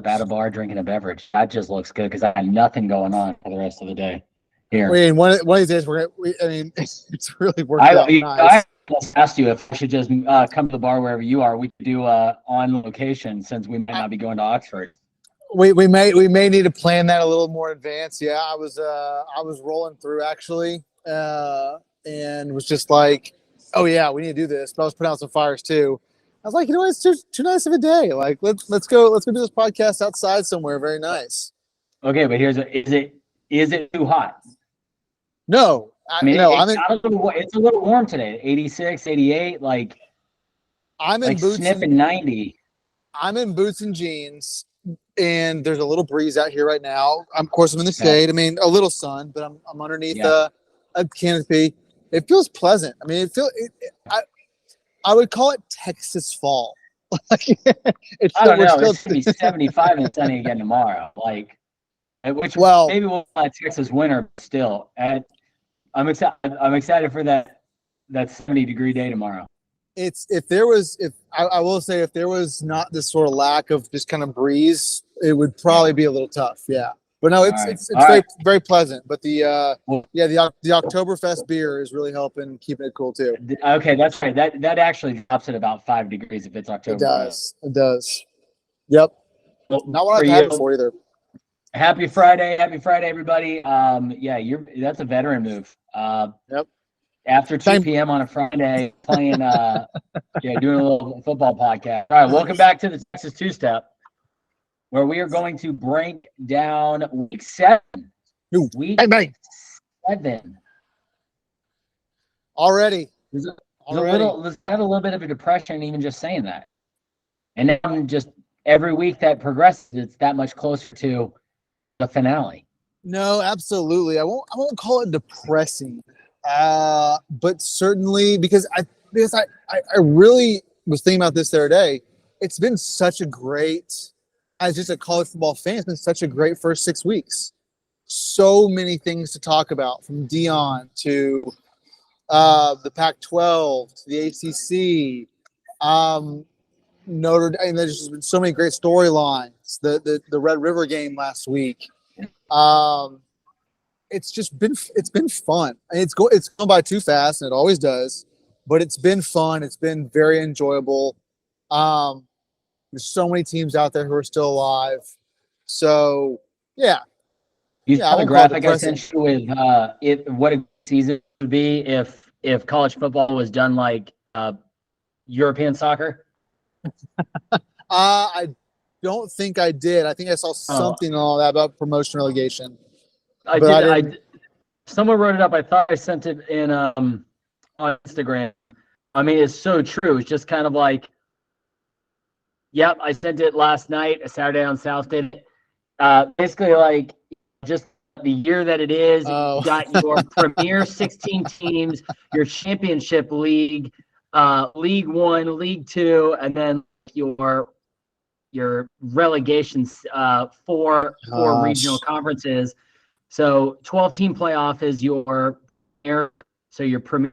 up at a bar drinking a beverage. That just looks good because I have nothing going on for the rest of the day here. I mean, one of these days it's really worked out nice. I just asked you if we should just come to the bar wherever you are. We could do on location since we might not be going to Oxford. We may need to plan that a little more in advance. Yeah, I was rolling through actually, and was just like, oh yeah, we need to do this. But I was putting out some fires too. I was like, you know what, it's just too nice of a day. Like let's go do this podcast outside somewhere. Very nice. Okay, but is it too hot? No, it's a little warm today. 86, 88, like I'm in boots sniffing 90. I'm in boots and jeans, and there's a little breeze out here right now. Of course, I'm in the shade. I mean, a little sun, but I'm underneath a canopy. It feels pleasant. I mean, I would call it Texas fall. I don't know. It's gonna be 75 and sunny again tomorrow. Maybe we'll call it Texas winter. But still, I'm excited for that 70-degree day tomorrow. I will say if there was not this sort of lack of just kind of breeze, it would probably be a little tough. Yeah. But no, it's very pleasant. But the Oktoberfest beer is really helping keeping it cool too. Okay, that's right. That actually drops at about 5 degrees if it's Oktoberfest. It does. Yep. Well, not what I've had before either. Happy Friday, everybody. That's a veteran move. Yep. After 2 p.m. on a Friday, playing doing a little football podcast. All right, welcome back to the Texas Two-Step, where we are going to break down week 7. Week 7. Already. There's a little bit of a depression even just saying that. And then just every week that progresses, it's that much closer to the finale. No, absolutely. I won't call it depressing. But certainly because I really was thinking about this the other day. It's been such a great, as just a college football fan, it's been such a great first 6 weeks. So many things to talk about, from Dion to the Pac-12 to the ACC. Notre Dame. There's just been so many great storylines. The Red River game last week. It's been fun. It's gone by too fast, and it always does. But it's been fun. It's been very enjoyable. There's so many teams out there who are still alive. So yeah. You saw the graphic I sent you with what a season would be if college football was done like European soccer. I don't think I did. I think I saw something on all that about promotion relegation. Someone wrote it up. I thought I sent it in on Instagram. I mean, it's so true. It's just kind of like, yep, I sent it last night, a Saturday on South did. Basically, like, just the year that it is, you got your premier 16 teams, your championship league, League 1, League 2, and then your relegations, four regional conferences. So 12-team playoff is your premier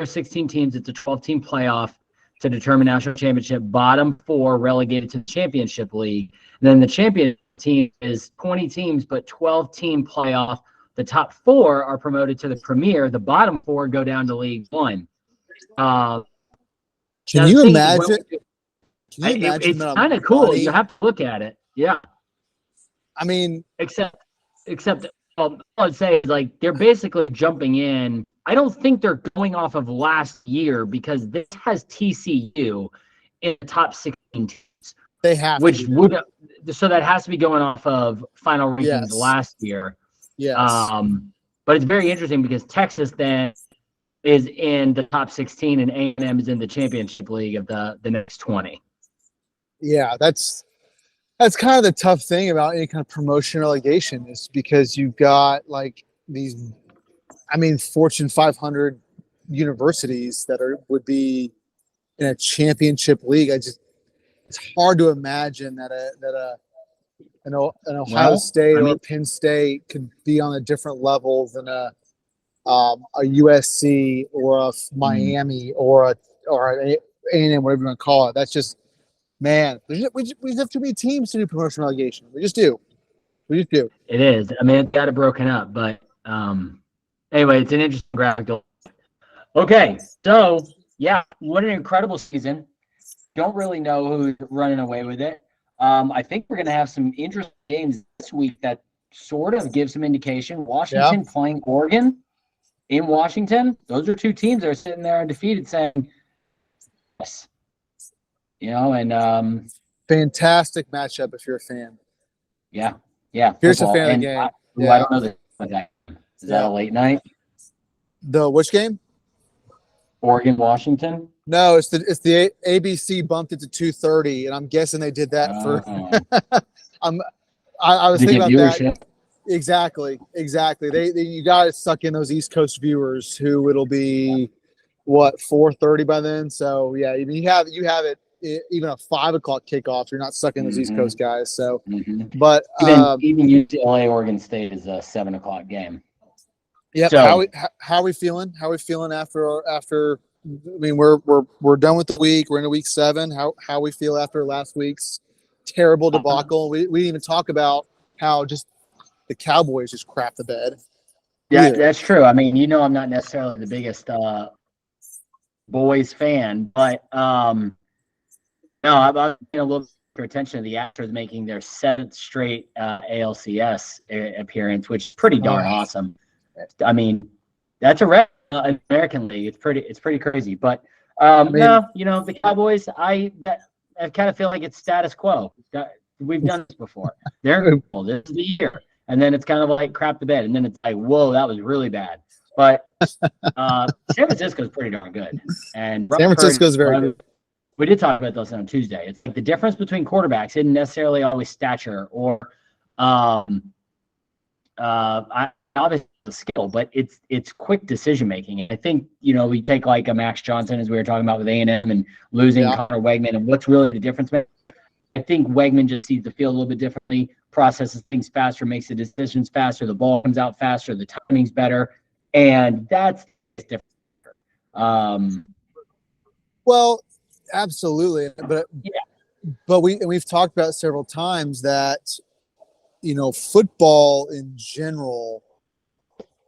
16 teams. It's a 12-team playoff to determine national championship. Bottom 4 relegated to the championship league. And then the champion team is 20 teams, but 12-team playoff. The top 4 are promoted to the premier. The bottom 4 go down to League 1. Can you imagine? It's kind of cool. You have to look at it. Yeah. I mean, except all I'd say is, like, they're basically jumping in. I don't think they're going off of last year because this has TCU in the top 16 teams. They have, so that has to be going off of final rankings last year. Yes. But it's very interesting because Texas then is in the top 16 and A&M is in the championship league of the next 20. Yeah, that's kind of the tough thing about any kind of promotion relegation, is because you've got like these, Fortune 500 universities that would be in a championship league. It's hard to imagine that an Ohio State or a Penn State could be on a different level than a USC or a Miami or an A&M, whatever you want to call it. Man, we just have too many teams to do promotion relegation. We just do. We just do. It is. I mean, it's got it broken up, but anyway, it's an interesting graphic. Okay, so yeah, what an incredible season. Don't really know who's running away with it. I think we're going to have some interesting games this week that sort of give some indication. Washington playing Oregon in Washington. Those are two teams that are sitting there undefeated saying, yes. And fantastic matchup if you're a fan. Yeah. Here's a fan of the game. I don't know that. Is that a late night? The which game? Oregon, Washington. No, it's the ABC bumped it to 2:30, and I'm guessing they did that for. I was thinking about that. Exactly. They you got to suck in those East Coast viewers who it'll be what 4:30 by then. So yeah, you have it even a 5 o'clock kickoff. You're not sucking those East Coast guys. So, but even UCLA Oregon State is a 7 o'clock game. Yeah. So, how are we feeling? How are we feeling after? I mean, we're done with the week. We're into week 7. How we feel after last week's terrible debacle? We didn't even talk about how just the Cowboys just crap the bed. Yeah, that's true. I mean, I'm not necessarily the biggest boys fan, but no, I'm paying a little bit attention to the Astros making their 7th straight ALCS appearance, which is pretty darn awesome. I mean, that's a record in the American League. It's pretty crazy. But no, the Cowboys, I kind of feel like it's status quo. We've done this before. They're cool. This is the year. And then it's kind of like crap the bed. And then it's like, whoa, that was really bad. But San Francisco's pretty darn good. And San Francisco's very good. We did talk about this on Tuesday. It's like the difference between quarterbacks isn't necessarily always stature or obviously the skill, but it's quick decision making. I think we take like a Max Johnson, as we were talking about with A&M and losing Connor Wegman, and what's really the difference? I think Wegman just sees the field a little bit differently, processes things faster, makes the decisions faster, the ball comes out faster, the timing's better, and that's different. Well, absolutely, but we've talked about several times that football in general,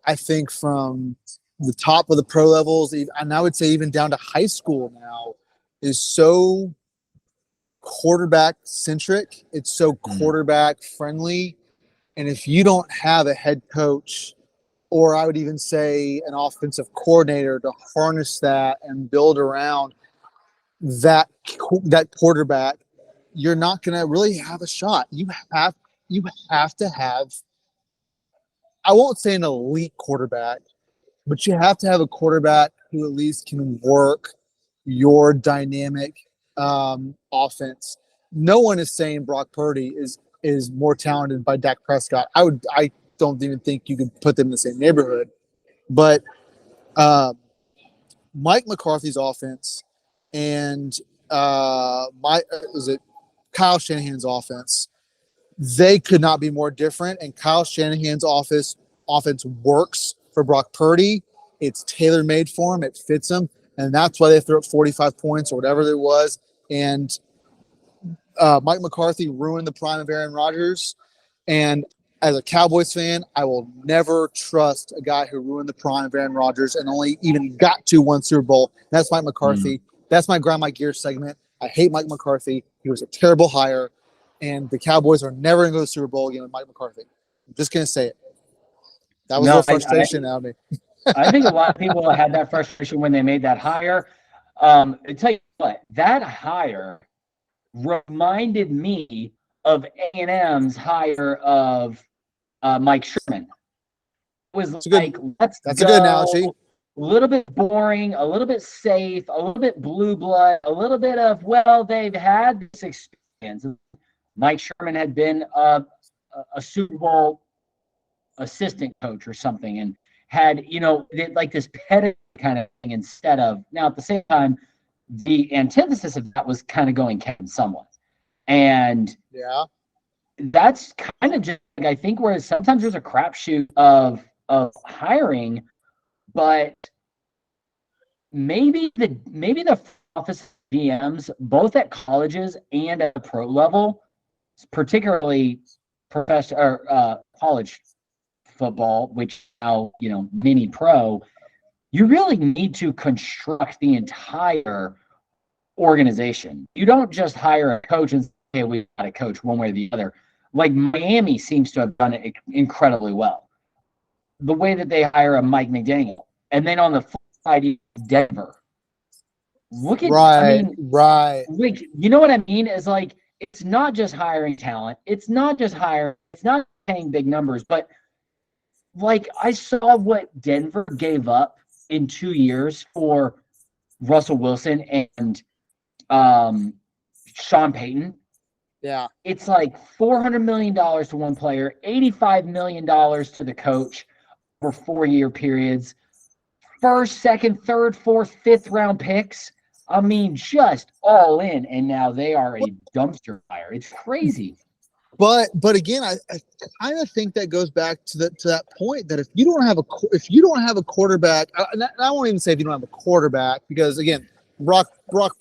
I think from the top of the pro levels, and I would say even down to high school now, is so quarterback centric. It's so quarterback friendly. And if you don't have a head coach, or I would even say an offensive coordinator to harness that and build around that quarterback, you're not going to really have a shot. You have to have, I won't say an elite quarterback, but you have to have a quarterback who at least can work your dynamic offense. No one is saying Brock Purdy is more talented by Dak Prescott. I don't even think you can put them in the same neighborhood. But Mike McCarthy's offense and Kyle Shanahan's offense, they could not be more different. And Kyle Shanahan's offense works for Brock Purdy. It's tailor-made for him. It fits him. And that's why they threw up 45 points or whatever it was. And Mike McCarthy ruined the prime of Aaron Rodgers. And as a Cowboys fan, I will never trust a guy who ruined the prime of Aaron Rodgers and only even got to one Super Bowl. That's Mike McCarthy. That's my grind my gear segment. I hate Mike McCarthy. He was a terrible hire. And the Cowboys are never going to go to the Super Bowl again with Mike McCarthy. I'm just going to say it. That was a frustration out of me. I think a lot of people had that frustration when they made that hire. I tell you what, that hire reminded me of A&M's hire of Mike Sherman. It was that's like, let's That's a good analogy. A little bit boring, a little bit safe, a little bit blue blood, a little bit of, well, they've had this experience. Mike Sherman had been a Super Bowl assistant coach or something and had, like this pedigree kind of thing instead of, now at the same time, the antithesis of that was kind of going Kevin somewhat. And that's kind of just, like, I think, whereas sometimes there's a crapshoot of hiring, but maybe the office GMs, both at colleges and at the pro level, particularly professional or college football, which now, mini pro, you really need to construct the entire organization. You don't just hire a coach and say, hey, we've got a coach one way or the other. Like Miami seems to have done it incredibly well. The way that they hire a Mike McDaniel. And then on the flip side, Denver. Look at, right. like, you know what I mean? Is like, it's not just hiring talent. It's not paying big numbers, but like I saw what Denver gave up in 2 years for Russell Wilson and Sean Payton. Yeah. It's like $400 million to one player, $85 million to the coach for 4-year periods, first, second, third, fourth, fifth round picks. I mean, just all in, and now they are a dumpster fire. It's crazy. But again, I kind of think that goes back to that point that if you don't have a quarterback, I won't even say if you don't have a quarterback, because again, Brock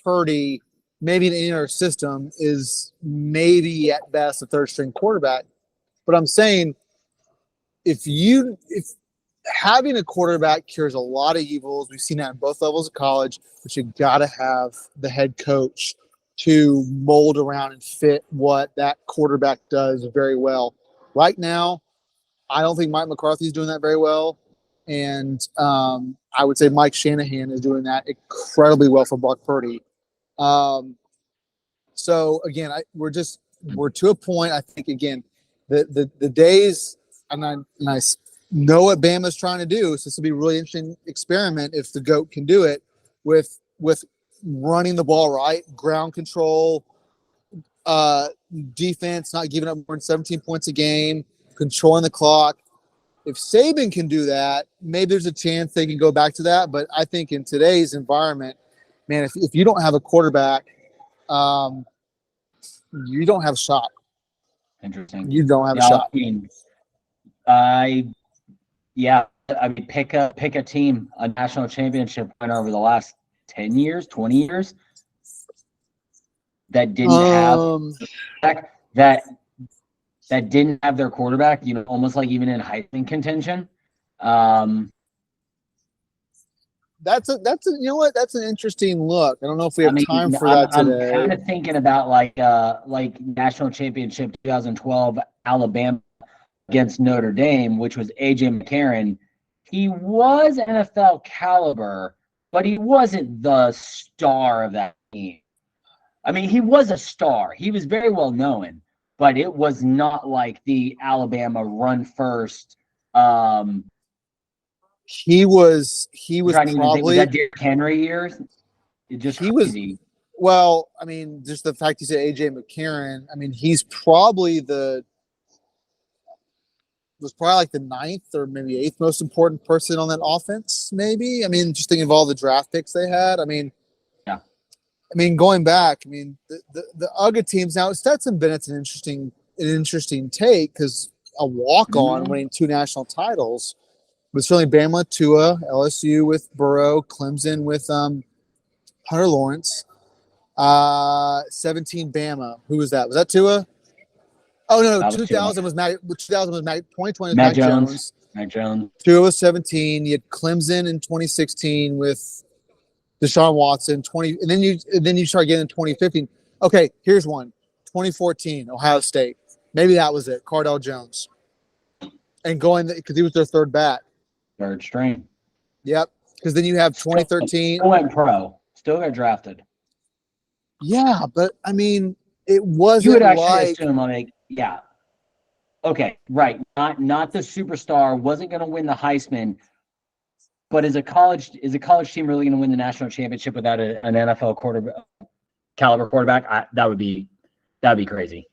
Purdy, maybe in any other system, is maybe at best a third string quarterback. But I'm saying if having a quarterback cures a lot of evils, we've seen that in both levels of college, but you got to have the head coach to mold around and fit what that quarterback does very well. Right now, I don't think Mike McCarthy is doing that very well. And I would say Mike Shanahan is doing that incredibly well for Brock Purdy. So again, we're to a point. I think again, the days, and I know what Bama's trying to do. So this will be a really interesting experiment if the GOAT can do it with running the ball right, ground control, defense, not giving up more than 17 points a game, controlling the clock. If Saban can do that, maybe there's a chance they can go back to that. But I think in today's environment, man, if you don't have a quarterback, you don't have a shot. Interesting. You don't have a shot. I mean, pick a team, a national championship winner over the last 10 years, 20 years that didn't have that didn't have their quarterback, almost like even in Heisman contention. That's you know what? That's an interesting look. I don't know if we have time for that today. I'm kind of thinking about like national championship 2012 Alabama against Notre Dame, which was AJ McCarron. He was NFL caliber, but he wasn't the star of that team. I mean, he was a star. He was very well known, but it was not like the Alabama run first. He was probably was that Derrick Henry years. Just crazy. Well, I mean, just the fact you said AJ McCarron. I mean, he's probably was probably like the 9th or maybe 8th most important person on that offense. Maybe. I mean, just thinking of all the draft picks they had. I mean, yeah. I mean, going back. I mean, the UGA teams now. Stetson Bennett's an interesting take because a walk-on winning 2 national titles. But certainly Bama, Tua, LSU with Burrow, Clemson with Hunter Lawrence. 17 Bama. Who was that? Was that Tua? Oh no, 2000 was Matt. 2000 was Matt. 2020 was Matt Jones. Matt Jones. Tua was 17. You had Clemson in 2016 with Deshaun Watson. And then you start getting in 2015. Okay, here's one. 2014, Ohio State. Maybe that was it. Cardell Jones. And going because he was their third bat. Third string. Yep. Because then you have 2013. Still went pro. Still got drafted. Yeah, but I mean, it wasn't you would actually assume yeah. Okay, right. Not the superstar, wasn't going to win the Heisman, but is a college team really going to win the national championship without an NFL caliber quarterback? That'd be crazy.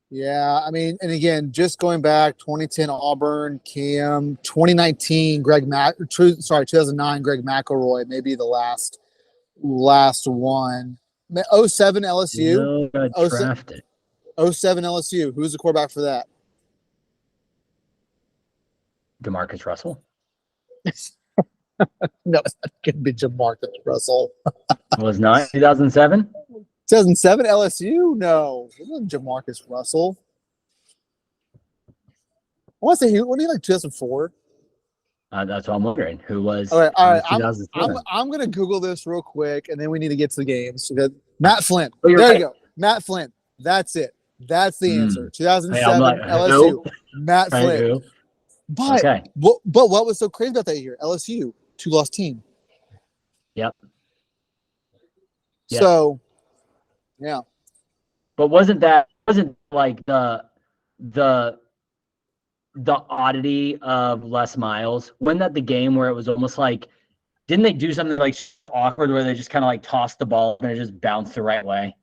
Yeah, I mean, and again, just going back, 2010 Auburn, Cam, 2019 2009 Greg McElroy, maybe the last one. 07 LSU. No, got drafted. 07 LSU. Who's the quarterback for that? DeMarcus Russell. No, it's not going to be Jamarcus Russell. Was not 2007. 2007 LSU? No, it wasn't Jamarcus Russell. I want to say when he like 2004. That's what I'm wondering. Who was All right. 2007? I'm going to Google this real quick, and then we need to get to the games. Matt Flynn. Oh, There right. you go. Matt Flynn. That's it. That's the answer. 2007 like, LSU. who? Matt Flynn. Who? But, okay. but what was so crazy about that year? LSU, 2-loss team. Yep. So, yeah. But wasn't like the oddity of Les Miles? Wasn't that the game where it was almost like, didn't they do something like awkward where they just kind of like tossed the ball and it just bounced the right way?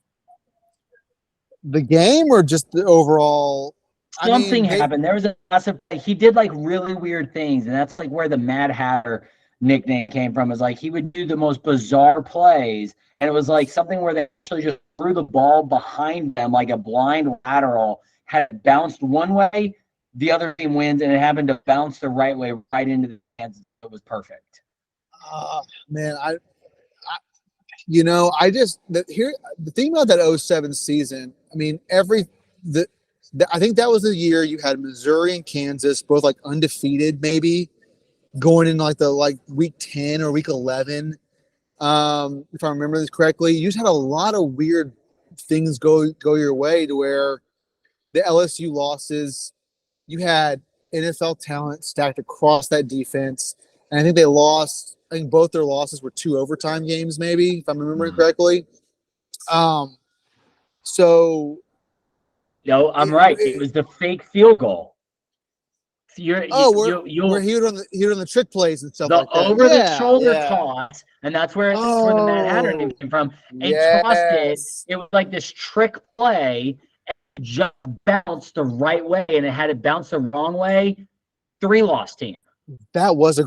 The game or just the overall? Something happened. There was a massive. He did like really weird things, and that's like where the Mad Hatter nickname came from. Is like he would do the most bizarre plays, and it was like something where they actually just threw the ball behind them like a blind lateral, had it bounced one way, the other team wins, and it happened to bounce the right way right into the hands. It was perfect. Man, the thing about that 07 season. I mean, I think that was the year you had Missouri and Kansas both like undefeated, maybe going in like week 10 or week 11. If I remember this correctly, you just had a lot of weird things go your way to where the LSU losses, you had NFL talent stacked across that defense. And I think I think both their losses were 2 overtime games, maybe, if I'm remembering correctly. So no, I'm right. It was the fake field goal. Where he would run the trick plays and stuff like that. Over the shoulder toss, and that's where the Mad Hatter name came from. And tossed it. It was like this trick play, and just bounced the right way, and it had it bounce the wrong way. 3-loss team. That's a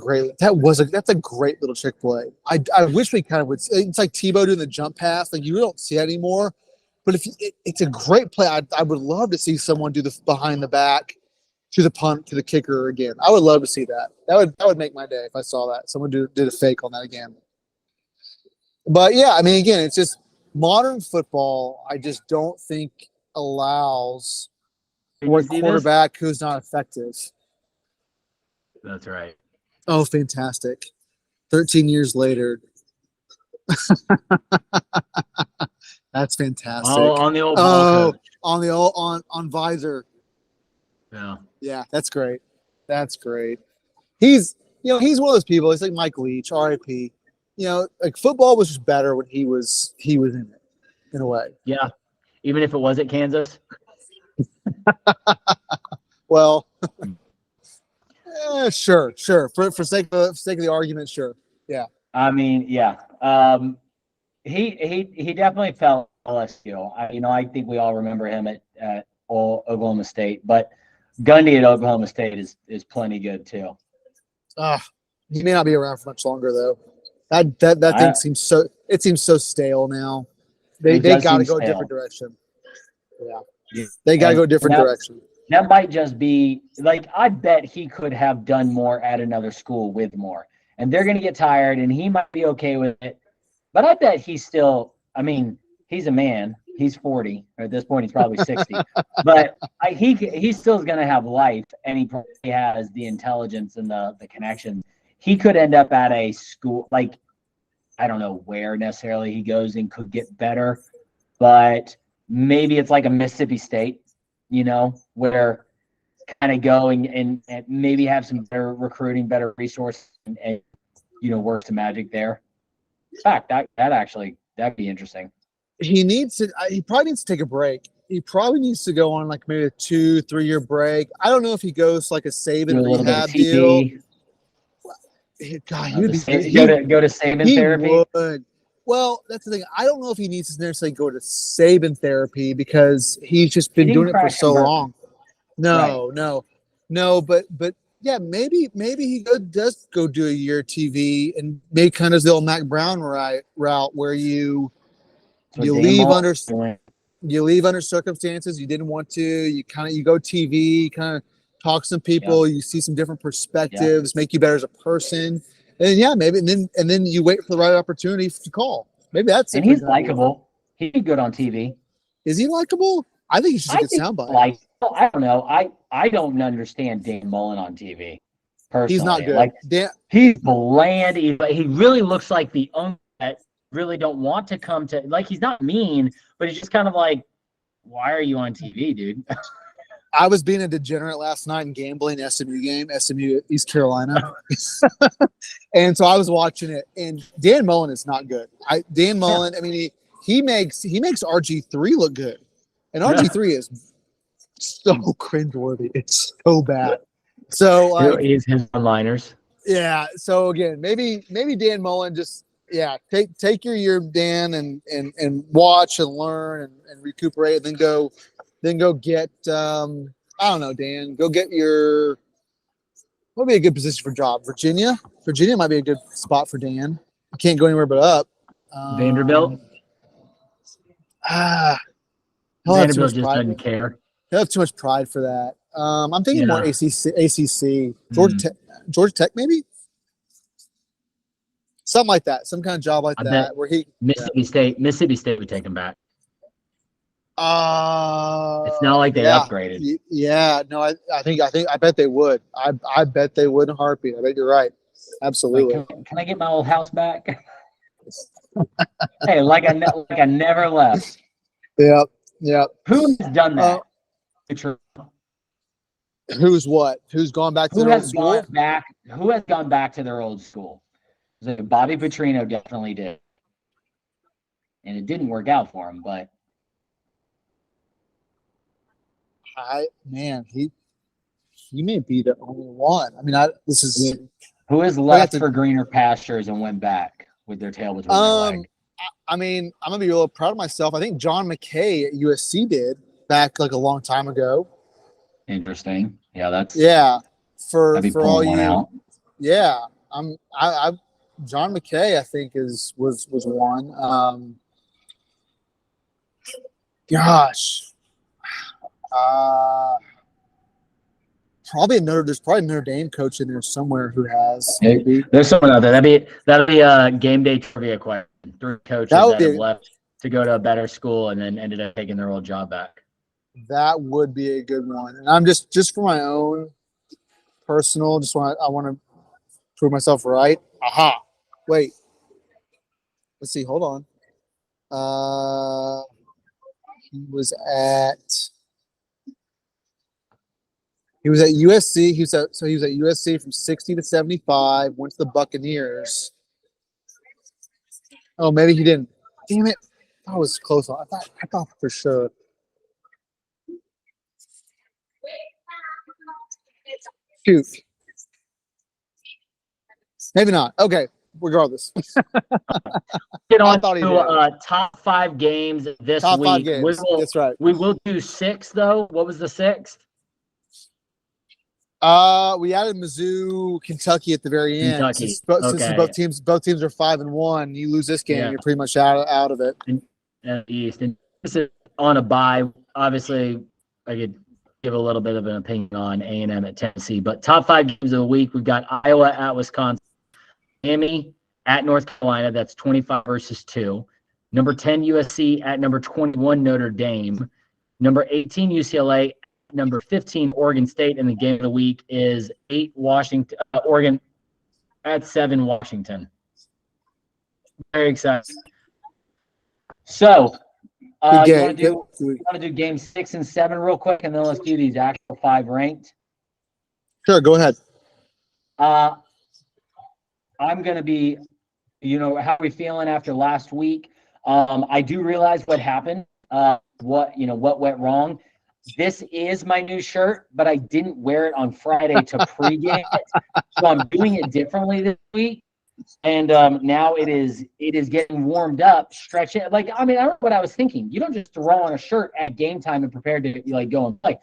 great little trick play. I wish we kind of would. It's like Tebow doing the jump pass. Like you don't see that anymore. But it's a great play. I would love to see someone do the behind the back to the punt to the kicker again. I would love to see that. That would make my day if I saw that. Someone did a fake on that again. But yeah, I mean, again, it's just modern football. I just don't think allows for a quarterback who's not effective. That's right. Oh, fantastic! 13 years later. That's fantastic. Oh, on the old ball coach. on visor. Yeah, that's great. That's great. He's one of those people. He's like Mike Leach, R.I.P. Like football was just better when he was in it, in a way. Yeah, even if it was at Kansas. Well, sure. For sake of the argument, sure. Yeah. I mean, yeah. He definitely fell LSU. I think we all remember him at Oklahoma State, but Gundy at Oklahoma State is plenty good too. He may not be around for much longer though. That thing seems so stale now. They got to go a different direction. Yeah, they got to go a different direction. That might just be like, I bet he could have done more at another school with more, and they're going to get tired, and he might be okay with it. But I bet he's still, he's a man. He's 40. Or at this point, he's probably 60. But he still is going to have life, and he probably has the intelligence and the connection. He could end up at a school, like, I don't know where necessarily he goes and could get better, but maybe it's like a Mississippi State, where kind of go and maybe have some better recruiting, better resources, and work some magic there. In fact, that'd be interesting. He probably needs to take a break. He probably needs to go on like maybe a 2-3 year break. I don't know if he goes like a Saban rehab deal. God, he would go to Saban therapy. Would. Well, that's the thing. I don't know if he needs to necessarily go to Saban therapy because he's just been doing it for so long. No, but yeah, maybe he does go do a year of TV and maybe kind of the old Mac Brown route where you leave under circumstances you didn't want to. You go TV, kind of talk to some people. You see some different perspectives, make you better as a person. And yeah, maybe, and then you wait for the right opportunity to call. Maybe that's it. And he's likable. He's good on TV. Is he likable? I think he's just a good soundbite. Like, I don't know. I don't understand Dan Mullen on TV. Personally, he's not good. Like, he's bland. He really looks like the owner that really don't want to come to. Like, he's not mean, but he's just kind of like, why are you on TV, dude? I was being a degenerate last night in gambling SMU game, SMU East Carolina. And so I was watching it, and Dan Mullen is not good. Dan Mullen, I mean, he makes RG3 look good. And RG3 is so cringeworthy. It's so bad. So like, his one-liners. Yeah. So again, maybe Dan Mullen just take your year, Dan, and watch and learn and recuperate, and then go get I don't know, Dan. Go get your what would be a good position for job? Virginia might be a good spot for Dan. You can't go anywhere but up. Vanderbilt. Vanderbilt just doesn't care. He'll have too much pride for that. I'm thinking more ACC. Georgia Tech, maybe something like that. Some kind of job like that where he Mississippi State would take him back. It's not like they upgraded. Yeah, no, I bet they would. I bet they would in a heartbeat. I bet you're right. Absolutely. Like, can I get my old house back? Hey, like I never left. Yep. Who has done that? Who's what? Who's gone back to their old school? Who has gone back to their old school? So Bobby Petrino definitely did, and it didn't work out for him. But he may be the only one. I mean, who has left for greener pastures and went back with their tail between their legs. I mean, I'm gonna be a little proud of myself. I think John McKay at USC did back like a long time ago. Interesting. Yeah, for all you. Out. Yeah, John McKay, I think was one. There's probably Notre Dame coach in there somewhere who has. Maybe. There's someone out there. That'd be a game day trivia question. 3 coaches that have left to go to a better school and then ended up taking their old job back. That would be a good one. And I'm just for my own personal, I want to prove myself right. Aha. Wait. Let's see. Hold on. He was at USC. He was at USC from 60 to 75. Went to the Buccaneers. Oh, maybe he didn't. Damn it! I was close. I thought for sure. Shoot. Maybe not. Okay. Regardless. Get on to top 5 games this top week. 5 games. That's right. We will do 6 though. What was the 6th? We added Mizzou, Kentucky at the very end. Kentucky. Since both teams are 5-1. You lose this game, you're pretty much out of it. And East, and this is on a bye. Obviously, I could give a little bit of an opinion on A&M at Tennessee, but top 5 games of the week, we've got Iowa at Wisconsin, Miami at North Carolina. That's 25-2. Number 10 USC at number 21 Notre Dame. Number 18 UCLA. Number 15 Oregon State, and the game of the week is 8 Oregon at 7 Washington. Very excited. So, you want to do game 6 and 7 real quick, and then let's do these actual 5 ranked. Sure, go ahead. I'm going to be, how are we feeling after last week? I do realize what happened. What went wrong. This is my new shirt, but I didn't wear it on Friday to pregame it, so I'm doing it differently this week. And now it is getting warmed up, stretch it. Like, I know what I was thinking. You don't just throw on a shirt at game time and prepare to go and play.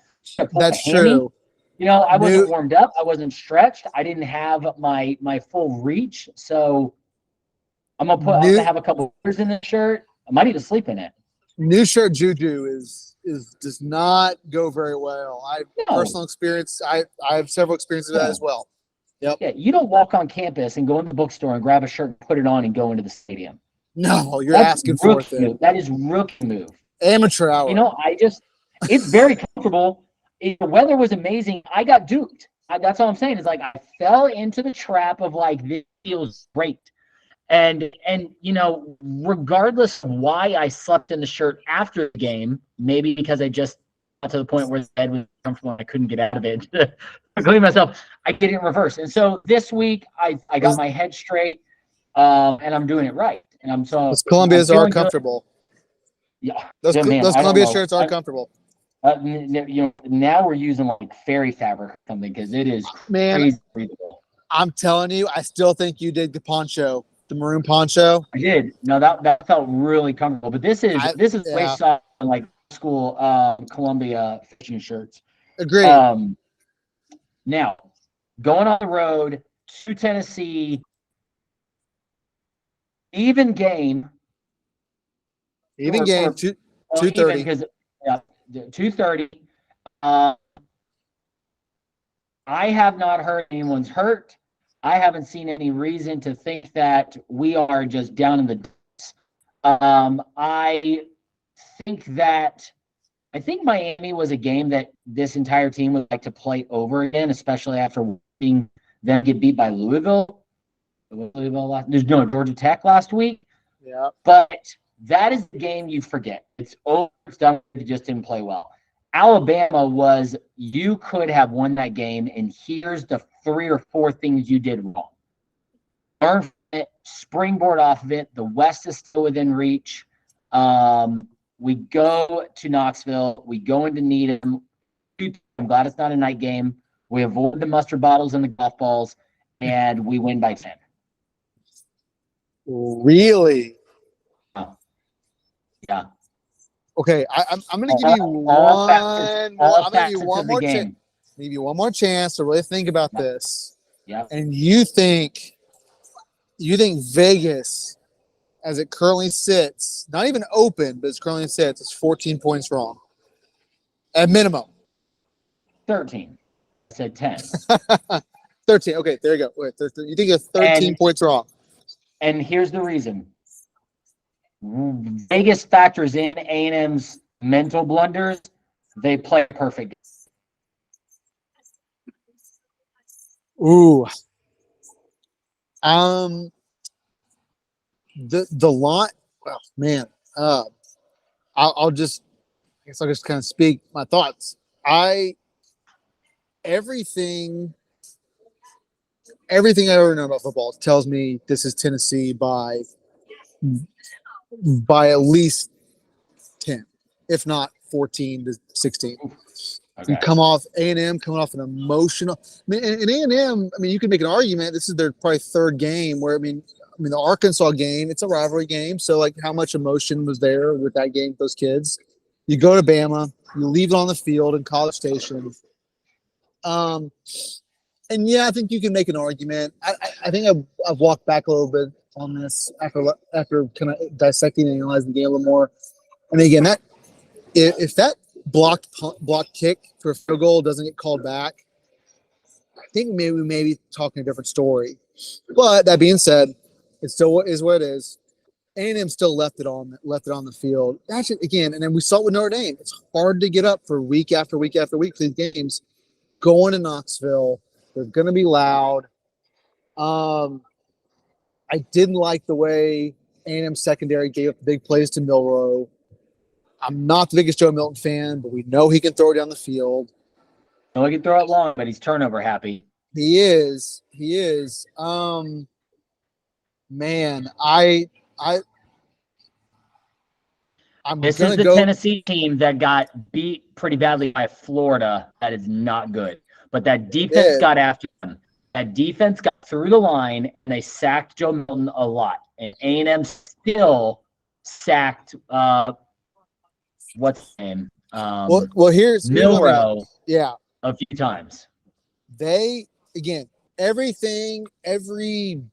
That's true. I wasn't warmed up. I wasn't stretched. I didn't have my full reach. So I'm gonna have a couple of in this shirt. I might even sleep in it. New shirt juju does not go very well. Personal experience. I have several experiences of that as well. Yep. Yeah, you don't walk on campus and go in the bookstore and grab a shirt and put it on and go into the stadium. No, you're That's asking for it rookie then. move. That is rookie move. Amateur hour. It's very comfortable. The weather was amazing. I got duped. That's all I'm saying. Is like I fell into the trap of like this feels great, and regardless of why I slept in the shirt after the game, maybe because I just got to the point where the bed was comfortable and I couldn't get out of it to clean myself. I did it in reverse, and so this week I got my head straight, and I'm doing it right, and Those Columbias are comfortable. Yeah, Those man, Columbia shirts are comfortable. Now we're using like fairy fabric or something because it is crazy breathable. I'm telling you, I still think you did the poncho, the maroon poncho. I did. No, that felt really comfortable. But this is way soft than like school Columbia fishing shirts. Agreed. Now going on the road to Tennessee, even game. Even game, 2:30. Because 2:30. I have not heard anyone's hurt. I haven't seen any reason to think that we are just down in the dumps. I think Miami was a game that this entire team would like to play over again, especially after watching them get beat by Louisville. There's no Georgia Tech last week. Yeah. But that is the game you forget. It's over. It's done. It just didn't play well. Alabama you could have won that game, and here's the 3 or 4 things you did wrong. Learn from it, springboard off of it. The West is still within reach. We go to Knoxville. We go into Needham. I'm glad it's not a night game. We avoid the mustard bottles and the golf balls, and we win by 10. Really? Yeah. Okay, I'm going to give you one more chance. Give you one more chance to really think about this. Yeah. And you think Vegas, as it currently sits, not even open, but as it currently sits, is 14 points wrong. At minimum. 13. I said 10. 13. Okay, there you go. Wait, you think it's 13 points wrong. And here's the reason. Vegas factors in A&M's mental blunders. They play perfect. Ooh. The line. Well, man. I'll just kind of speak my thoughts. Everything I ever know about football tells me this is Tennessee by at least 10, if not 14 to 16. Okay. Come off A&M, coming off an emotional. I mean, and A&M. I mean, you can make an argument. This is their probably 3rd game. Where I mean, the Arkansas game. It's a rivalry game. So, like, how much emotion was there with that game? With those kids. You go to Bama. You leave it on the field in College Station. And yeah, I think you can make an argument. I think I've walked back a little bit on this after kind of dissecting and analyzing the game a little more. And again, that if that blocked kick for a field goal doesn't get called back, I think maybe we may be talking a different story. But that being said, it still is what it is. A&M still left it on the field. Actually, again, and then we saw it with Notre Dame. It's hard to get up for week after week after week for these games. Going to Knoxville, they're going to be loud. I didn't like the way A&M secondary gave up the big plays to Milroe. I'm not the biggest Joe Milton fan, but we know he can throw it down the field. No, he can throw it long, but he's turnover happy. He is. Man, this is the Tennessee team that got beat pretty badly by Florida. That is not good. But that defense got after them. That defense got through the line, and they sacked Joe Milton a lot. And A&M still sacked what's his name? Here's Milroe. Yeah, a few times. They every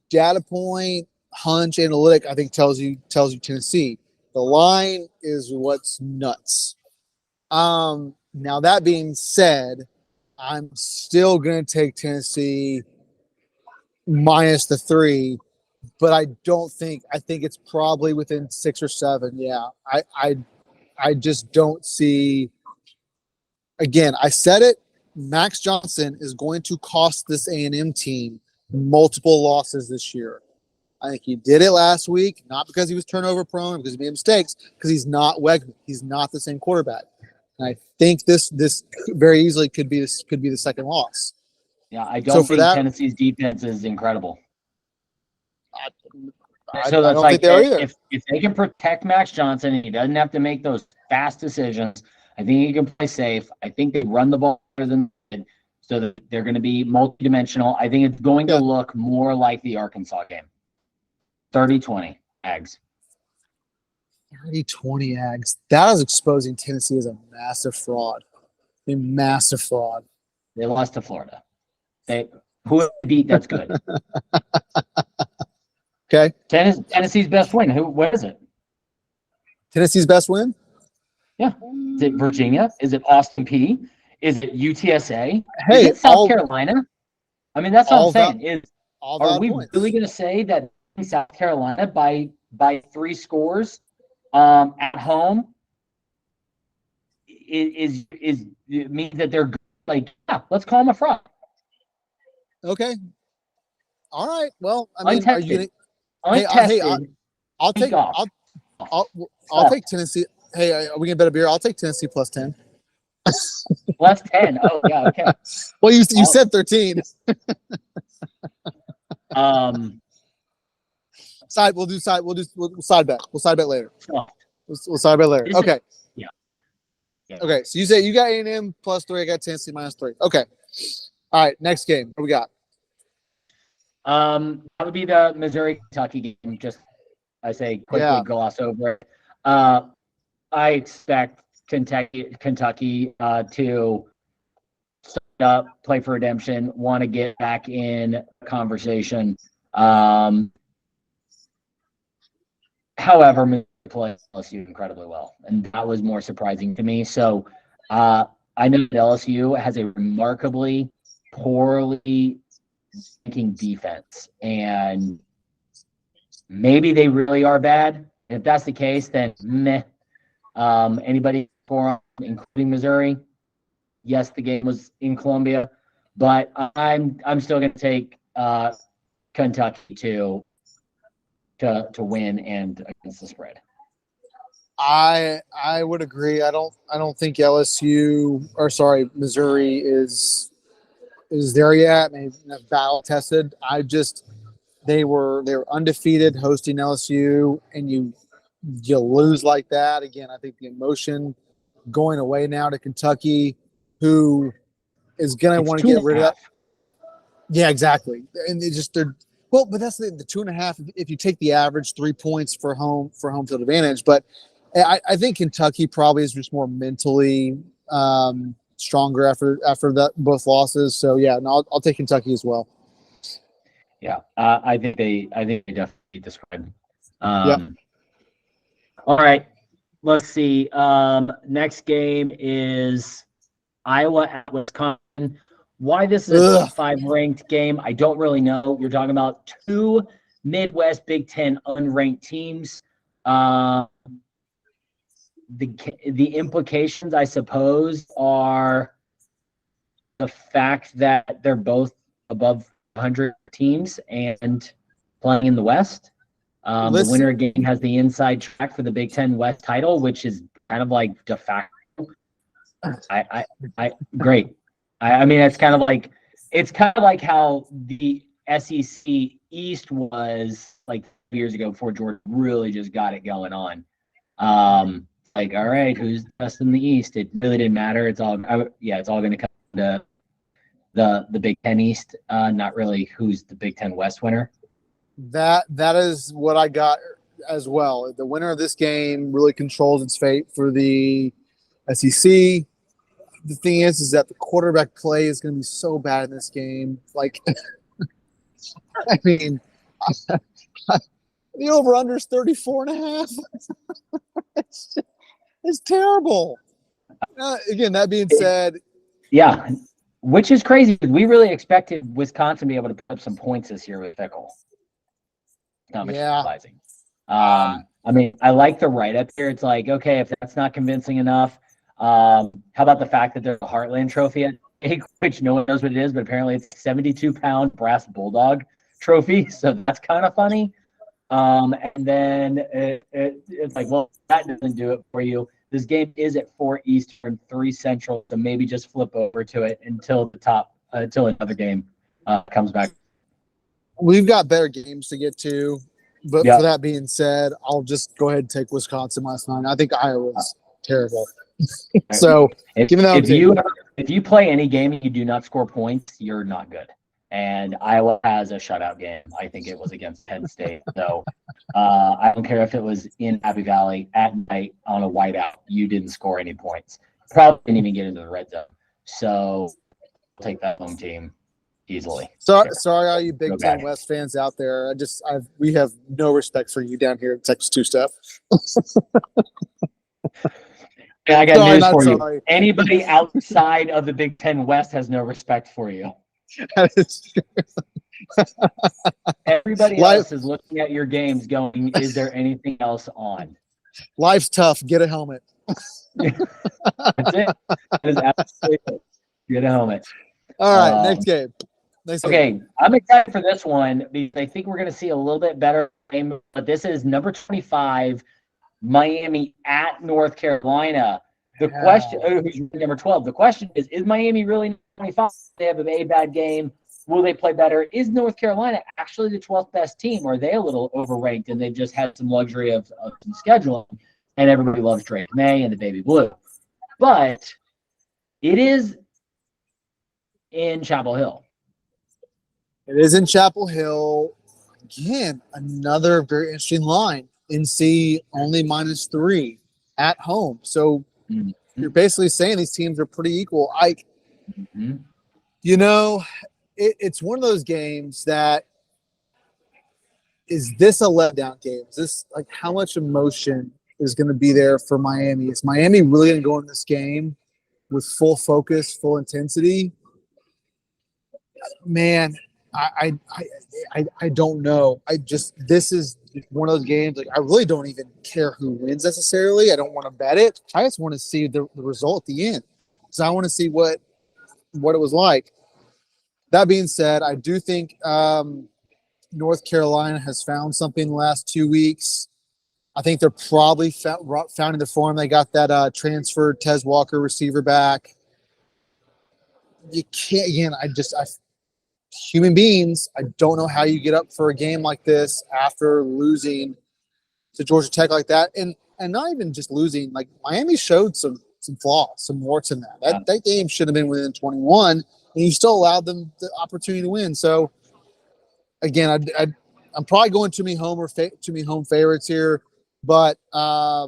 data point, hunch, analytic, I think tells you Tennessee. The line is what's nuts. Now that being said, I'm still going to take Tennessee minus the 3, but I think it's probably within 6 or 7. Yeah. I just don't see, again, I said it, Max Johnson is going to cost this A&M team multiple losses this year. I think he did it last week, not because he was turnover prone, because he made mistakes, because he's not Wegman. He's not the same quarterback. And I think this very easily could be the second loss. Yeah, I don't think Tennessee's defense is incredible. I don't think they are either. If they can protect Max Johnson and he doesn't have to make those fast decisions, I think he can play safe. I think they run the ball better than so that they're going to be multidimensional. I think it's going to look more like the Arkansas game. 30-20 Ags. 30-20 Ags. That is exposing Tennessee as a massive fraud. A massive fraud. They lost to Florida. Who beat? That's good. Okay. Tennessee's best win. What is it? Tennessee's best win? Yeah. Is it Virginia? Is it Austin P? Is it UTSA? Hey, is it South Carolina? I mean, that's what I'm saying. Are we really going to say that South Carolina by 3 scores at home is it means that they're like, yeah, let's call them a fraud. Okay. All right. Well, I mean, untested. Are you gonna? Hey, I'll take Tennessee. Hey, are we gonna bet a beer? I'll take Tennessee plus 10. Plus 10. Oh yeah, okay. Well, you said 13. We'll side bet. We'll side bet later. Oh. We'll side bet later. Okay. Yeah. Okay. So you say you got A&M plus 3. I got Tennessee minus 3. Okay. All right. Next game. What we got? That would be the Missouri-Kentucky game. Just, I say, quickly gloss over it. I expect Kentucky to start up, play for redemption, want to get back in conversation. However, Missouri played LSU incredibly well, and that was more surprising to me. So I know that LSU has a remarkably poorly thinking defense, and maybe they really are bad. If that's the case, then meh. Anybody for them, including Missouri? Yes, the game was in Columbia, but I'm still going to take Kentucky to win and against the spread. I would agree. I don't think Missouri is there yet. Maybe not battle tested. They were undefeated hosting LSU, and you lose like that. Again, I think the emotion going away now to Kentucky, who is going to want to get rid of that. Yeah, exactly. And but that's the 2.5. If you take the average, 3 points for home field advantage. But I think Kentucky probably is just more mentally stronger after that both losses. So yeah, no, I'll take Kentucky as well. Yeah, I think they definitely beat the spread. All right, let's see. Next game is Iowa at Wisconsin. Why this is a top 5 ranked game, I don't really know. You're talking about 2 Midwest Big Ten unranked teams. The implications, I suppose, are the fact that they're both above 100 teams and playing in the West. The winner game has the inside track for the Big Ten West title, which is kind of like de facto. Great. I mean, it's kind of like how the SEC East was like years ago before Georgia really just got it going on. Like, all right, who's the best in the East? It really didn't matter. It's all going to come to the Big Ten East, not really who's the Big Ten West winner. That is what I got as well. The winner of this game really controls its fate for the SEC. The thing is that the quarterback play is going to be so bad in this game. Like, I mean, the over-under is 34.5. It's terrible. Again, that being said, yeah, which is crazy. We really expected Wisconsin to be able to put up some points this year with Fickle. Not much Yeah. realizing. I mean, I like the write-up here. It's like, okay, if that's not convincing enough, how about the fact that there's a Heartland Trophy at stake, which no one knows what it is, but apparently it's a 72-pound brass bulldog trophy, so that's kind of funny. And then it's like, well, that doesn't do it for you. This game is at 4 Eastern, 3 Central, so maybe just flip over to it until until another game comes back. We've got better games to get to. But Yep. for that being said, I'll just go ahead and take Wisconsin last night. I think Iowa's terrible. So give me that if you play any game and you do not score points, you're not good. And Iowa has a shutout game. I think it was against Penn State. So I don't care if it was in Happy Valley at night on a whiteout. You didn't score any points. Probably didn't even get into the red zone. So I'll take that home team easily. Sorry, all you Big Ten West fans out there. We have no respect for you down here in Texas 2 stuff. I got news for you. Anybody outside of the Big Ten West has no respect for you. That is true. Everybody else is looking at your games going, is there anything else on? Life's tough. Get a helmet. That's it. That is absolutely it. Get a helmet. All right, next game. Okay, I'm excited for this one because I think we're going to see a little bit better game. But this is number 25, Miami at North Carolina. The question, who's number 12? The question is Miami really 25? They have a bad game. Will they play better? Is North Carolina actually the 12th best team? Or are they a little overranked and they've just had some luxury of some scheduling? And everybody loves Drake May and the Baby Blue. But it is in Chapel Hill. It is in Chapel Hill. Again, another very interesting line. NC only -3 at home. So you're basically saying these teams are pretty equal. It's one of those games that is this a letdown game? Is this like how much emotion is going to be there for Miami? Is Miami really going to go in this game with full focus, full intensity? Man, I don't know. This is one of those games, like I really don't even care who wins necessarily. I don't want to bet it. I just want to see the result at the end. So I want to see what it was like. That being said, I do think North Carolina has found something the last 2 weeks. I think they're probably found in the form. They got that transfer Tez Walker receiver back. You can't, again, human beings, I don't know how you get up for a game like this after losing to Georgia Tech like that. And not even just losing, like Miami showed some flaws, some warts in that. That game should have been within 21, and you still allowed them the opportunity to win. So again, I'm probably going to me home favorites here, but I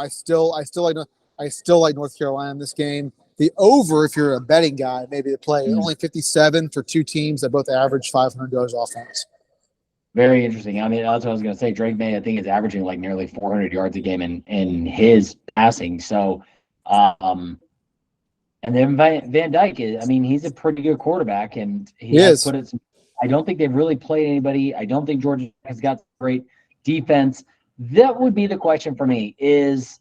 still like North Carolina in this game. The over, if you're a betting guy, maybe to play only 57 for two teams that both average 500 yards offense. Very interesting. I mean, that's what I was going to say. Drake May, I think, is averaging like nearly 400 yards a game in his passing. So, and then Van Dyke is, I mean, he's a pretty good quarterback, and he has put it. I don't think they've really played anybody. I don't think Georgia has got great defense. That would be the question for me: is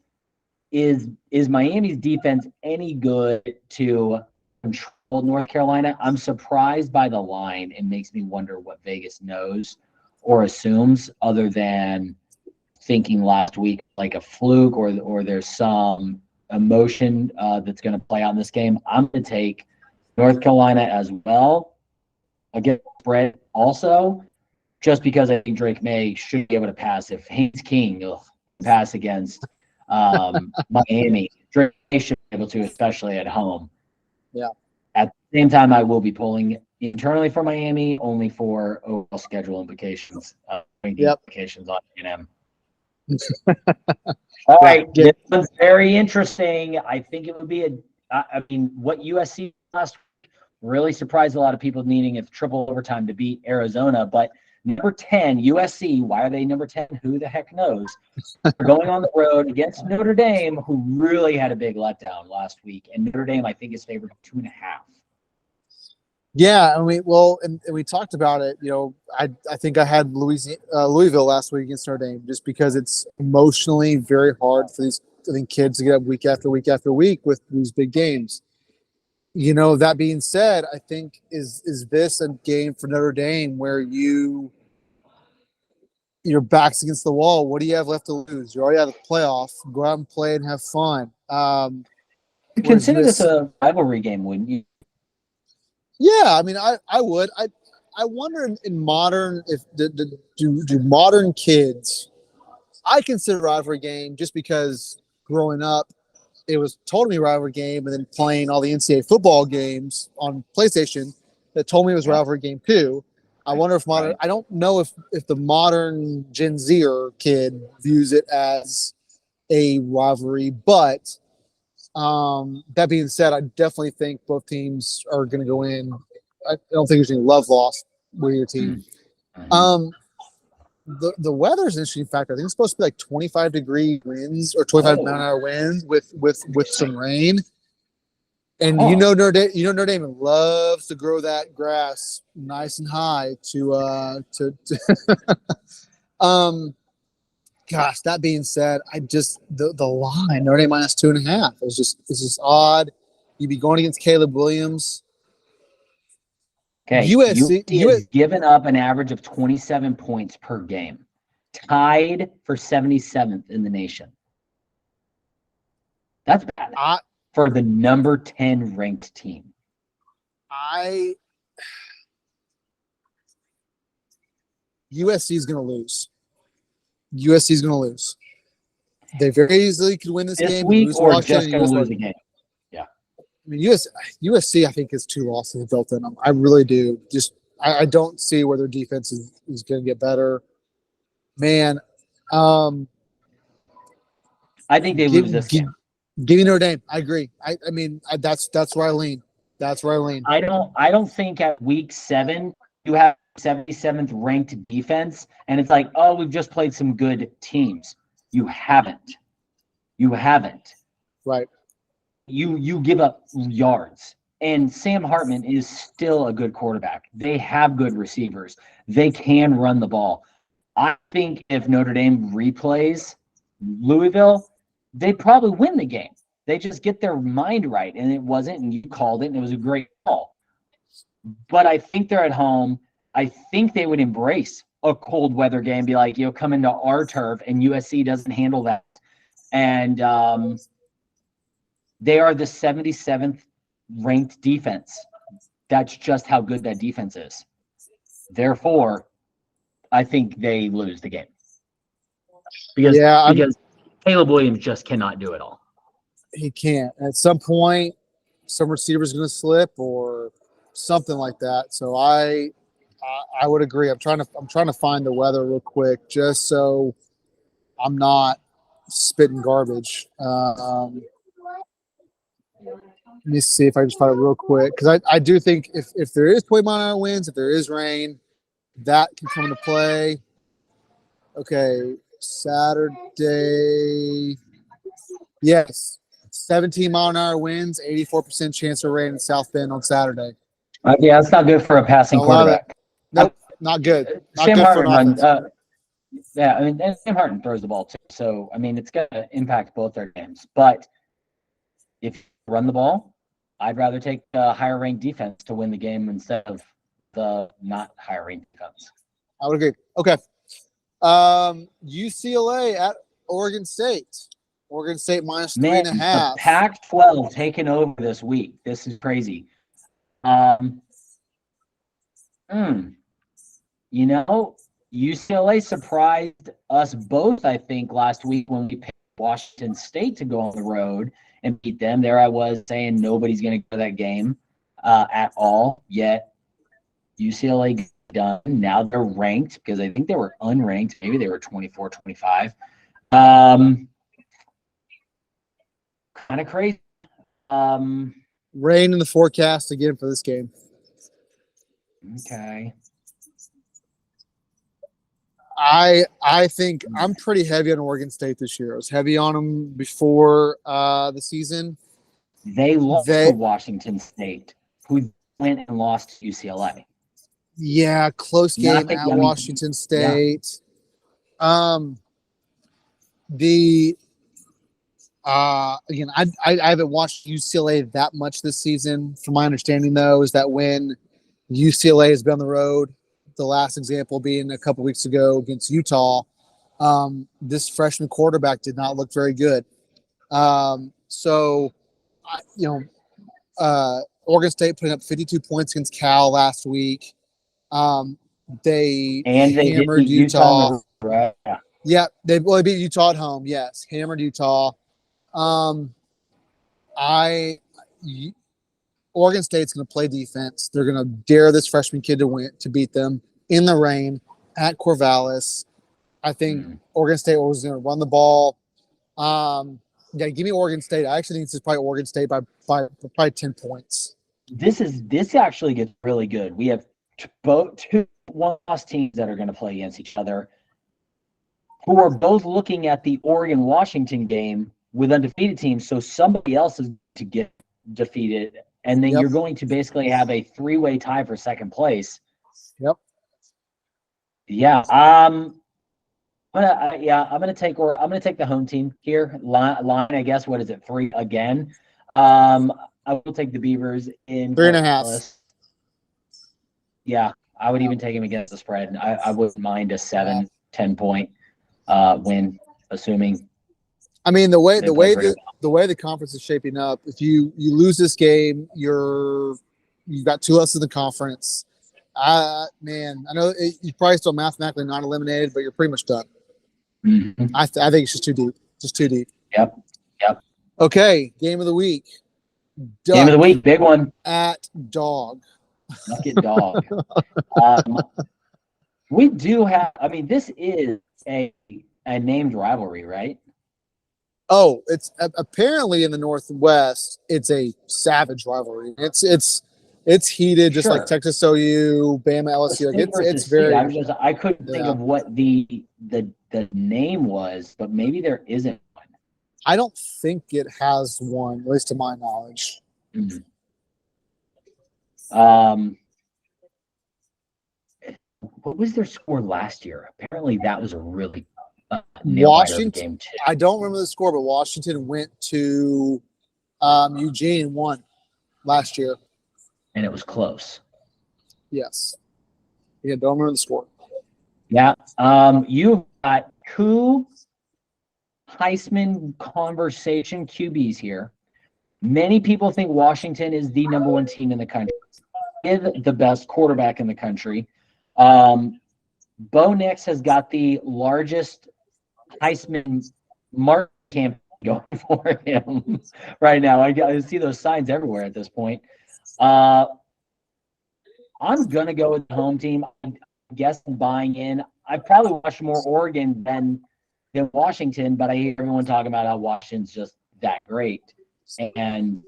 Miami's defense any good to control North Carolina? I'm surprised by the line. It makes me wonder what Vegas knows or assumes, other than thinking last week like a fluke or there's some emotion that's going to play out in this game. I'm going to take North Carolina as well against spread also, just because I think Drake May should be able to pass. If Haynes King will pass against Miami, Drake May should be able to, especially at home. Yeah. At the same time, I will be pulling internally for Miami, only for overall schedule implications, implications on A&M. All right, this one's very interesting. I think it would be what USC last week really surprised a lot of people, needing a triple overtime to beat Arizona, but Number 10, USC. Why are they number 10? Who the heck knows? They're going on the road against Notre Dame, who really had a big letdown last week. And Notre Dame, I think, is favored 2.5. Yeah, and we talked about it. I think I had Louisville last week against Notre Dame just because it's emotionally very hard for these kids to get up week after week after week with these big games. That being said, I think is this a game for Notre Dame where your back's against the wall? What do you have left to lose? You're already out of the playoff. Go out and play and have fun. Consider this a rivalry game, wouldn't you? Yeah, I would. I wonder in modern if do modern kids. I consider rivalry game just because growing up, it was told me rivalry game, and then playing all the NCAA football games on PlayStation that told me it was rivalry game too. I wonder if modern. Right. I don't know if the modern Gen Zer kid views it as a rivalry, but that being said, I definitely think both teams are going to go in. I don't think there's any love lost with your team. Mm-hmm. The weather is an interesting factor. I think it's supposed to be like 25-degree winds or 25-mile-an-hour winds with some rain. And Notre Dame loves to grow that grass nice and high to Gosh, that being said, the line Notre Dame minus 2.5 is just odd. You'd be going against Caleb Williams. Okay, USC has given up an average of 27 points per game, tied for 77th in the nation. That's bad for the number 10 ranked team. USC is going to lose. USC is going to lose. They very easily could win this game. Week or just going to lose the game. Yeah. USC, I think, is 2 losses built in them. I really do. I don't see where their defense is going to get better. Man, I think they lose this game. Give me Notre Dame. I agree. That's where I lean. That's where I lean. I don't think at week 7 you have 77th ranked defense, and it's like, oh, we've just played some good teams. You haven't. Right. You give up yards. And Sam Hartman is still a good quarterback. They have good receivers. They can run the ball. I think if Notre Dame replays Louisville, they probably win the game. They just get their mind right, and it wasn't, and you called it, and it was a great call. But I think they're at home. I think they would embrace a cold weather game, be like, come into our turf, and USC doesn't handle that. And they are the 77th ranked defense. That's just how good that defense is. Therefore, I think they lose the game. Because Caleb Williams just cannot do it all. He can't. At some point, some receiver's going to slip or something like that. So I would agree. I'm trying to find the weather real quick just so I'm not spitting garbage. Let me see if I can just find it real quick, because I do think if there is 20-mile-an-hour winds, if there is rain, that can come into play. Okay, Saturday. Yes, 17-mile-an-hour winds, 84% chance of rain in South Bend on Saturday. Yeah, that's not good for a passing quarterback. Nope, not good. Not Sam good Hartman for an offense. and Sam Hartman throws the ball too. So, it's going to impact both their games. But if you run the ball, I'd rather take the higher-ranked defense to win the game instead of the not higher-ranked defense. I would agree. Okay. UCLA at Oregon State. Oregon State minus 3.5. The Pac-12 taking over this week. This is crazy. UCLA surprised us both, I think, last week when we picked Washington State to go on the road and beat them. There I was saying nobody's going to go to that game at all, yet UCLA done. Now they're ranked because I think they were unranked. Maybe they were 24, 25. Kind of crazy. Rain in the forecast again for this game. Okay. I think I'm pretty heavy on Oregon State this year. I was heavy on them before the season. They lost to Washington State, who went and lost to UCLA. Yeah, close game Nothing, at I mean, Washington State. Yeah. Again, I haven't watched UCLA that much this season. From my understanding, though, is that when UCLA has been on the road, the last example being a couple weeks ago against Utah, this freshman quarterback did not look very good. Oregon State putting up 52 points against Cal last week. They hammered Utah. Yeah, they beat Utah at home. Yes, hammered Utah. Oregon State's going to play defense. They're going to dare this freshman kid to beat them in the rain at Corvallis. I think Oregon State was going to run the ball. Yeah, give me Oregon State. I actually think this is probably Oregon State by probably 10 points. This actually gets really good. We have two one-loss teams that are going to play against each other, who are both looking at the Oregon-Washington game with undefeated teams. So somebody else is to get defeated, and then you're going to basically have a three-way tie for second place. Yep. Yeah. I'm gonna take the home team here. Line, I guess. What is it? 3 again. I will take the Beavers in 3.5. Yeah, I would even take him against the spread. I wouldn't mind a 7-10 point win, assuming. I mean, the way the conference is shaping up, if you lose this game, you've got 2 less in the conference. Man, I know you're probably still mathematically not eliminated, but you're pretty much done. Mm-hmm. I think it's just too deep. Just too deep. Yep. Okay, game of the week. Game of the week, big one. At Dog. Duck at Dog. We do have. I mean, this is a named rivalry, right? Oh, it's apparently in the Northwest. It's a savage rivalry. It's heated, just like Texas OU, Bama, LSU. Like it's very. I couldn't think of what the name was, but maybe there isn't one. I don't think it has one, at least to my knowledge. Mm-hmm. What was their score last year? Apparently, that was a really Washington game too. I don't remember the score, but Washington went to Eugene and won last year, and it was close. Yes. Yeah, don't remember the score. Yeah. You've got 2 Heisman conversation QBs here. Many people think Washington is the number 1 team in the country, is the best quarterback in the country. Bo Nix has got the largest Heisman market campaign going for him right now. I see those signs everywhere at this point. I'm going to go with the home team. I guess I'm buying in. I probably watched more Oregon than Washington, but I hear everyone talking about how Washington's just that great. And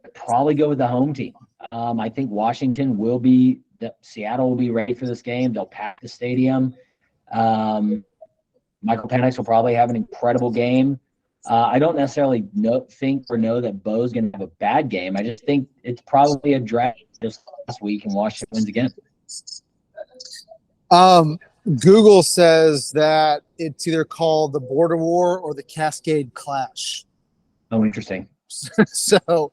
I'd probably go with the home team. I think Washington Seattle will be ready for this game. They'll pack the stadium. Michael Penix will probably have an incredible game. I don't necessarily think that Bo's going to have a bad game. I just think it's probably a drag just last week, and Washington wins again. Google says that it's either called the Border War or the Cascade Clash. Oh, interesting. So,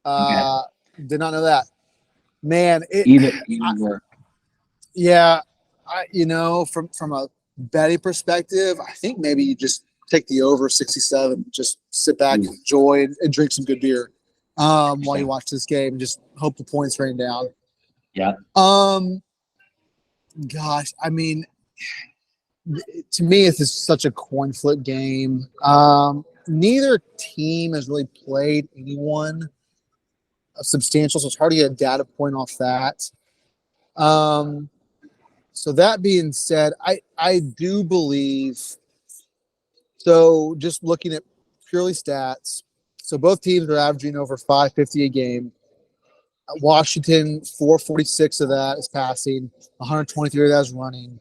did not know that. Man, even work. Yeah, from a betting perspective, I think maybe you just take the over 67. Just sit back, and enjoy, and drink some good beer while you watch this game, and just hope the points rain down. Yeah. Gosh, I mean, to me, it's just such a coin flip game. Neither team has really played anyone substantial, so it's hard to get a data point off that. So that being said, I do believe. So just looking at purely stats, so both teams are averaging over 550 a game. Washington, 446 of that is passing, 123 of that is running.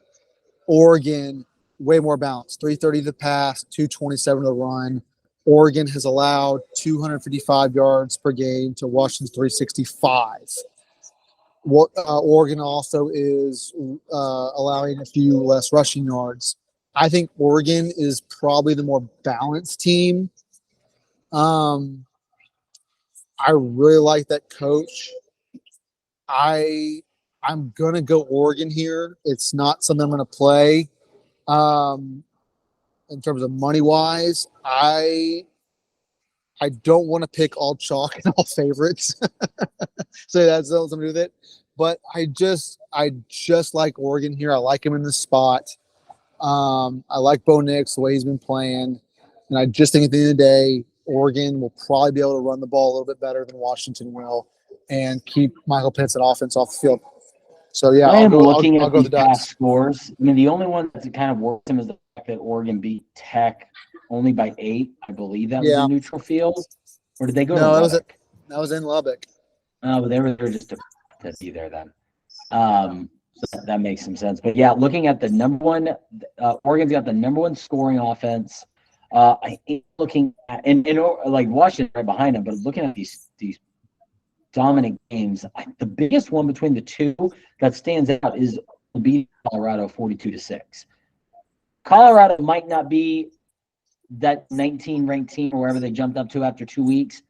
Oregon, way more balanced. 330 to the pass, 227 to the run. Oregon has allowed 255 yards per game to Washington's 365. What Oregon also is allowing a few less rushing yards. I think Oregon is probably the more balanced team. I really like that coach. I'm gonna go Oregon here. It's not something I'm gonna play. In terms of money wise, I don't want to pick all chalk and all favorites. So that's something to do with it. But I just like Oregon here. I like him in this spot. I like Bo Nix, the way he's been playing. And I just think at the end of the day, Oregon will probably be able to run the ball a little bit better than Washington will and keep Michael Pence's offense off the field. So, yeah, I am looking I'll at go the the Ducks. past scores. I mean, the only one that kind of worked him is the fact that Oregon beat Tech only by 8. I believe that was a neutral field. Or did they go to Lubbock? That was in Lubbock. Oh, but they were just to be there then. So that makes some sense. But, yeah, looking at the number one, Oregon's got the number one scoring offense. I think looking at, and like Washington right behind them, but looking at these dominant games, the biggest one between the two that stands out is beating Colorado 42-6. Colorado might not be that 19 ranked team or wherever they jumped up to after 2 weeks,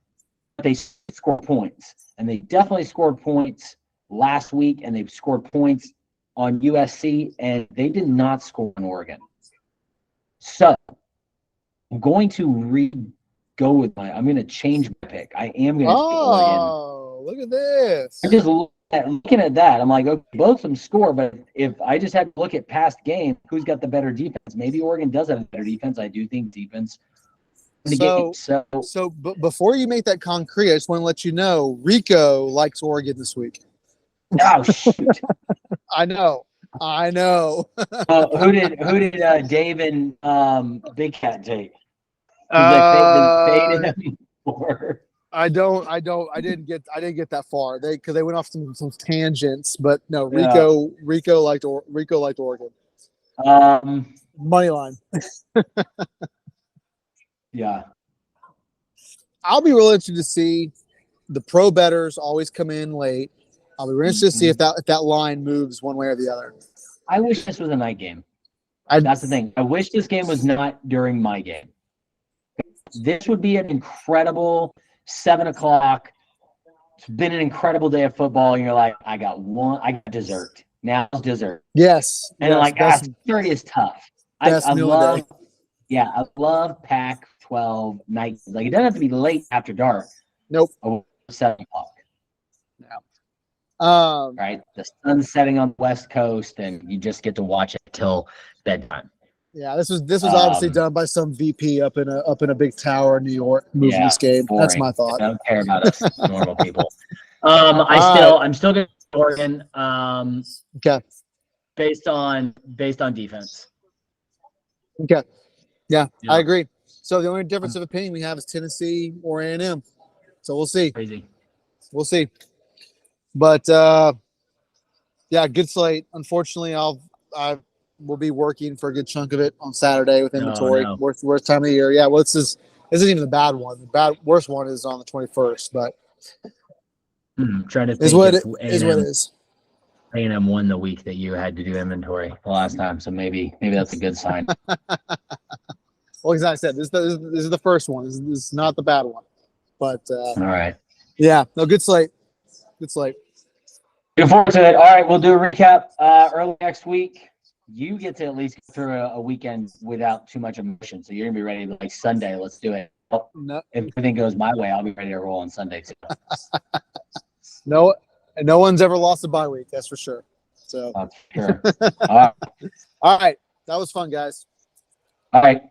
but they score points, and they definitely scored points last week, and they've scored points on USC, and they did not score on Oregon. So I'm going to go with I'm going to change my pick. I am going to take Oregon. Oh, look at this. I just looking at that, I'm like, okay, both of them score, but if I just had to look at past game, who's got the better defense? Maybe Oregon does have a better defense. I do think defense. So before you make that concrete, I just want to let you know Rico likes Oregon this week. Oh shoot! I know. Who did Dave and Big Cat take? I didn't get that far. Because they went off some tangents, but no, Rico liked Oregon. Money line. Yeah. I'll be real interested to see. The pro bettors always come in late. I'll be really interested to see if that line moves one way or the other. I wish this was a night game. That's the thing. I wish this game was not during my game. This would be an incredible 7 o'clock. It's been an incredible day of football, and you're like, I got dessert. Now it's dessert. Yes. And yes, 30 is tough. I love Pac-12 night. Like, it doesn't have to be late after dark. Nope. 7 o'clock. No. Right. The sun's setting on the West Coast, and you just get to watch it till bedtime. Yeah, this was obviously done by some VP up in a big tower in New York moving this game. Boring. That's my thought. I don't care about us normal people. I'm still going to Oregon. Okay. Based on defense. Okay. Yeah, I agree. So the only difference of opinion we have is Tennessee or A&M. So we'll see. Crazy. We'll see. But yeah, good slate. Unfortunately, I will be working for a good chunk of it on Saturday with inventory. No. Worst time of the year. Yeah, well, this isn't even the bad one. The worst one is on the 21st, but trying to think is what it is. A&M won the week that you had to do inventory the last time, so maybe that's a good sign. Well, as I said, this is the first one. This is not the bad one. But all right. Yeah, no, good slate. Good slate. Looking forward to it. All right, we'll do a recap early next week. You get to at least get through a weekend without too much emotion, so you're gonna be ready like Sunday. Let's do it. No. If everything goes my way, I'll be ready to roll on Sunday too. No one's ever lost a bye week. That's for sure. So sure. All right. That was fun, guys. All right.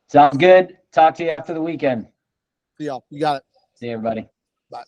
Sounds good. Talk to you after the weekend. See y'all. You got it. See you, everybody. Bye.